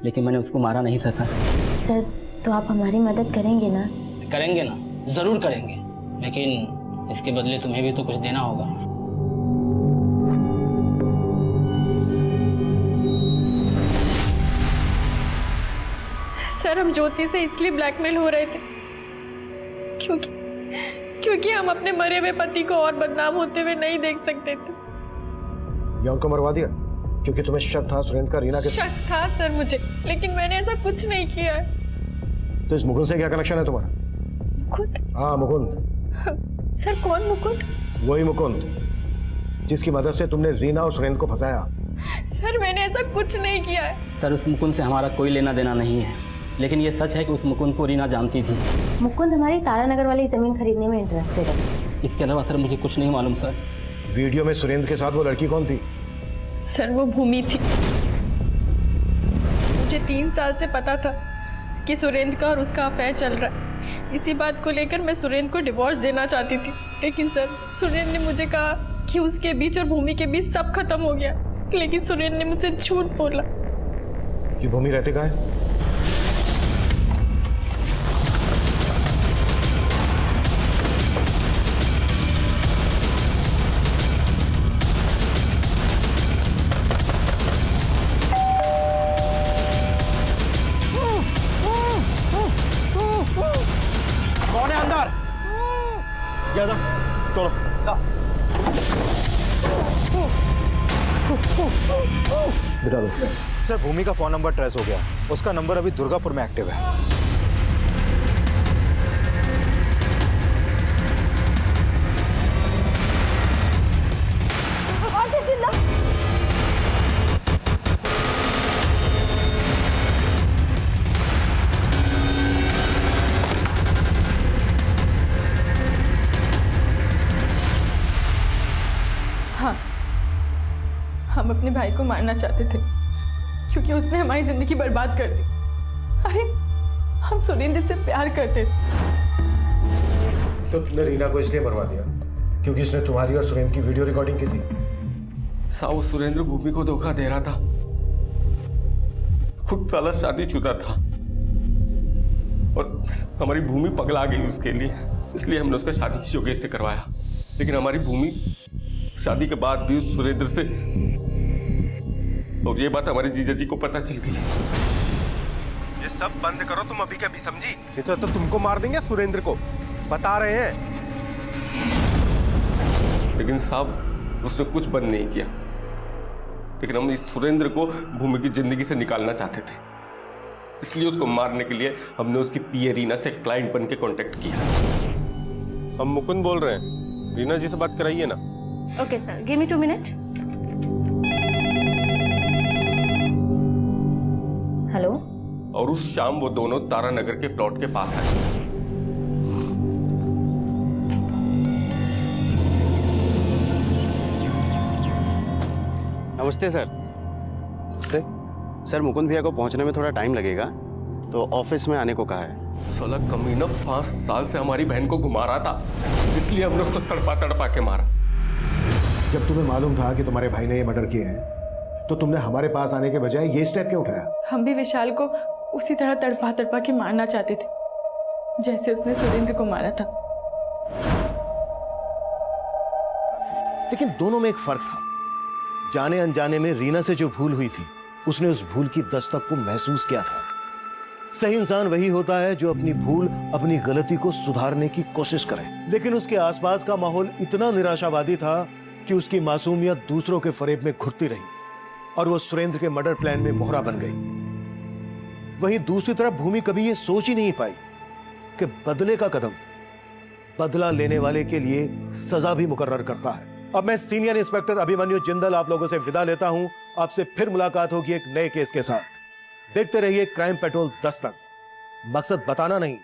Speaker 15: लेकिन मैंने उसको मारा नहीं था
Speaker 1: सर, तो आप हमारी मदद करेंगे ना?
Speaker 15: करेंगे ना, ज़रूर करेंगे, लेकिन इसके बदले तुम्हें भी तो कुछ देना होगा।
Speaker 12: सर, हम ज्योति से इसलिए ब्लैकमेल हो रहे थे क्योंकि हम अपने मरे हुए पति को और बदनाम होते हुए नहीं देख सकते थे।
Speaker 5: या उनको मरवा दिया क्योंकि तुम्हें शक था सुरेंद्र का रीना के
Speaker 12: शक था सर मुझे, लेकिन मैंने ऐसा कुछ नहीं किया है।
Speaker 5: तो इस मुकुंद से क्या कनेक्शन है तुम्हारा?
Speaker 12: मुकुंद?
Speaker 5: हाँ, मुकुंद।
Speaker 12: सर, कौन मुकुंद?
Speaker 5: वही मुकुंद जिसकी मदद से तुमने रीना और सुरेंद्र को फंसाया।
Speaker 12: सर, मैंने ऐसा कुछ नहीं किया है।
Speaker 15: सर, उस मुकुंद से हमारा कोई लेना देना नहीं है, लेकिन ये सच है कि उस मुकुंद को रीना जानती थी।
Speaker 1: मुकुंद हमारी तारानगर वाली जमीन खरीदने में इंटरेस्टेड है।
Speaker 15: इसके अलावा सर मुझे कुछ नहीं मालूम सर।
Speaker 5: वीडियो में सुरेंद्र के साथ वो लड़की कौन थी?
Speaker 12: सर, वो भूमि थी। मुझे 3 साल से पता था कि सुरेंद्र का और उसका अफेयर चल रहा है। इसी बात को लेकर मैं सुरेंद्र को डिवोर्स देना चाहती थी, लेकिन सर, सुरेंद्र ने मुझे कहा कि उसके बीच और भूमि के बीच सब खत्म हो गया, लेकिन सुरेंद्र ने मुझसे झूठ बोला।
Speaker 5: ये भूमि रहते कहाँ है? कौन है अंदर? ज्यादा तोड़ो। बिठा दो। सर, भूमि का फोन नंबर ट्रेस हो गया। उसका नंबर अभी दुर्गापुर में एक्टिव है।
Speaker 12: हाँ, हम अपने भाई को मारना चाहते थे क्योंकि उसने हमारी जिंदगी बर्बाद कर दी। अरे, हम सुरेंद्र से प्यार करते थे।
Speaker 5: तो तुमने रीना को इसलिए मरवा दिया क्योंकि उसने तुम्हारी और सुरेंद्र की वीडियो रिकॉर्डिंग की थी।
Speaker 13: साहु सुरेंद्र भूमि को धोखा दे रहा था, खुद साला शादीशुदा था और हमारी भूमि पगला गई उसके लिए, इसलिए हमने उसका शादी योगेश से करवाया। लेकिन हमारी भूमि शादी के बाद भी उस सुरेंद्र से, और ये बात हमारे जीजा जी को पता चल गई।
Speaker 17: ये सब बंद करो तुम अभी के अभी, समझी? नहीं तो तुमको मार देंगे सुरेंद्र को, बता रहे हैं।
Speaker 13: लेकिन साहब, उसने कुछ बंद नहीं किया, लेकिन हम इस सुरेंद्र को भूमि की जिंदगी से निकालना चाहते थे, इसलिए उसको मारने के लिए हमने उसकी पीए रीना से क्लाइंट बन के कॉन्टेक्ट किया।
Speaker 17: हम मुकुंद बोल रहे हैं, रीना जी से बात कराइए ना।
Speaker 10: Okay sir, give me 2 minute.
Speaker 1: Hello.
Speaker 13: और उस शाम वो दोनों तारानगर के प्लॉट के पास आए।
Speaker 18: नमस्ते सर। सर मुकुंद भैया को पहुंचने में थोड़ा टाइम लगेगा, तो ऑफिस में आने को कहा है।
Speaker 13: साला कमीना 5 साल से हमारी बहन को घुमा रहा था, इसलिए हमने उसको तड़पा तड़पा के मारा।
Speaker 5: जब तुम्हें मालूम था कि तुम्हारे भाई ने ये मर्डर किया है, तो तुमने हमारे पास आने के बजाय ये स्टेप क्यों उठाया?
Speaker 12: हम भी विशाल को उसी तरह तड़पा तड़पा के मारना चाहते थे, जैसे उसने सुरेंद्र को मारा था।
Speaker 5: लेकिन दोनों में एक फर्क था। जाने अनजाने में रीना से जो भूल हुई थी, उसने उस भूल की दस्तक को महसूस किया था। सही इंसान वही होता है जो अपनी भूल, अपनी गलती को सुधारने की कोशिश करे। लेकिन उसके आसपास का माहौल इतना निराशावादी था कि उसकी मासूमियत दूसरों के फरेब में घुटती रही और वो सुरेंद्र के मर्डर प्लान में मोहरा बन गई। वहीं दूसरी तरफ भूमि कभी ये सोच ही नहीं पाई कि बदले का कदम बदला लेने वाले के लिए सजा भी मुकर्रर करता है। अब मैं सीनियर इंस्पेक्टर अभिमन्यु जिंदल आप लोगों से विदा लेता हूं। आपसे फिर मुलाकात होगी एक नए केस के साथ। देखते रहिए क्राइम पेट्रोल दस्तक। मकसद बताना नहीं,